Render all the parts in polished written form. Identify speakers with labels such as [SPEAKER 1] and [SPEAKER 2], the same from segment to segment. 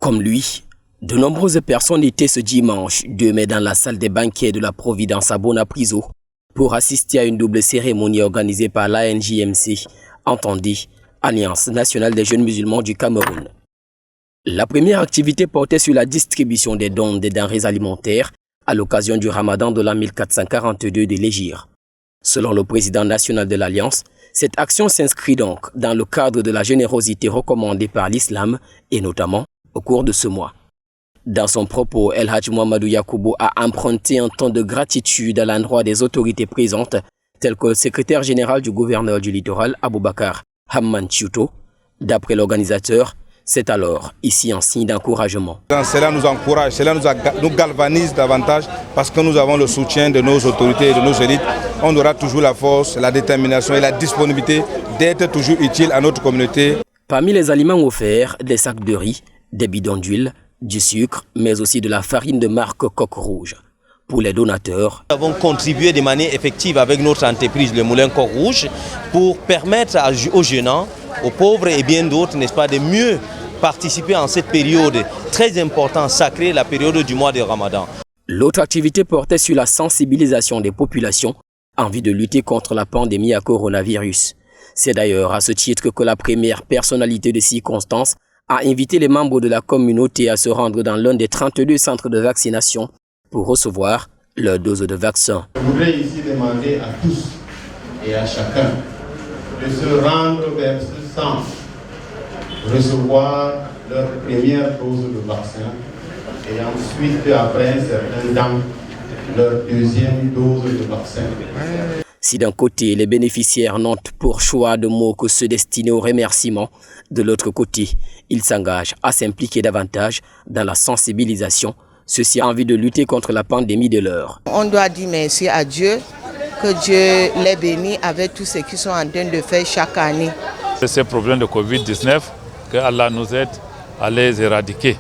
[SPEAKER 1] Comme lui, de nombreuses personnes étaient ce dimanche 2 mai dans la salle des banquets de la Providence à Bonapriso pour assister à une double cérémonie organisée par l'ANJMC, entendue Alliance nationale des jeunes musulmans du Cameroun. La première activité portait sur la distribution des dons des denrées alimentaires à l'occasion du Ramadan de l'an 1442 de l'Hégire. Selon le président national de l'Alliance, cette action s'inscrit donc dans le cadre de la générosité recommandée par l'islam et notamment au cours de ce mois. Dans son propos, El Hadj Mouhamadou Yacoubou a emprunté un ton de gratitude à l'endroit des autorités présentes, telles que le secrétaire général du gouverneur du littoral, Aboubakar Hamman Chiuto. D'après l'organisateur, c'est alors ici un signe d'encouragement.
[SPEAKER 2] Cela nous encourage, cela nous galvanise davantage parce que nous avons le soutien de nos autorités et de nos élites. On aura toujours la force, la détermination et la disponibilité d'être toujours utile à notre communauté.
[SPEAKER 1] Parmi les aliments offerts, des sacs de riz, des bidons d'huile, du sucre, mais aussi de la farine de marque Coq Rouge. Pour les donateurs,
[SPEAKER 3] nous avons contribué de manière effective avec notre entreprise, le Moulin Coq Rouge, pour permettre aux jeunes, aux pauvres et bien d'autres, n'est-ce pas, de mieux participer en cette période très importante, sacrée, la période du mois de Ramadan.
[SPEAKER 1] L'autre activité portait sur la sensibilisation des populations en vue de lutter contre la pandémie à coronavirus. C'est d'ailleurs à ce titre que la première personnalité de circonstance a invité les membres de la communauté à se rendre dans l'un des 32 centres de vaccination pour recevoir leur dose de vaccin.
[SPEAKER 4] Je voudrais ici demander à tous et à chacun de se rendre vers ce centre, recevoir leur première dose de vaccin et ensuite, après un certain temps, leur deuxième dose de vaccin.
[SPEAKER 1] Si d'un côté, les bénéficiaires n'ont pour choix de mots que se destiner au remerciement, de l'autre côté, ils s'engagent à s'impliquer davantage dans la sensibilisation, ceci en vue de lutter contre la pandémie de l'heure.
[SPEAKER 5] On doit dire merci à Dieu, que Dieu les bénisse avec tout ce qu'ils sont en train de faire chaque année.
[SPEAKER 6] Ces problèmes de Covid-19, que Allah nous aide à les éradiquer.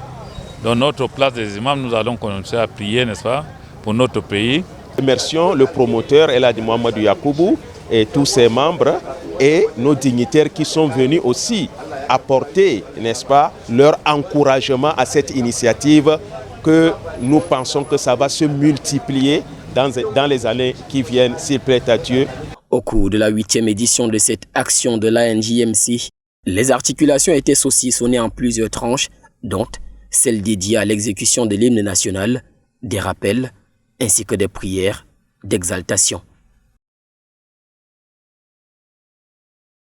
[SPEAKER 6] Dans notre place des imams, nous allons commencer à prier, n'est-ce pas, pour notre pays.
[SPEAKER 7] Remercions le promoteur El Hadj Mouhamadou Yacoubou et tous ses membres et nos dignitaires qui sont venus aussi apporter, n'est-ce pas, leur encouragement à cette initiative que nous pensons que ça va se multiplier dans les années qui viennent, s'il plaît à Dieu.
[SPEAKER 1] Au cours de la 8e édition de cette action de l'ANJMC, les articulations étaient saucissonnées en plusieurs tranches, dont celle dédiée à l'exécution de l'hymne national, des rappels, ainsi que des prières d'exaltation.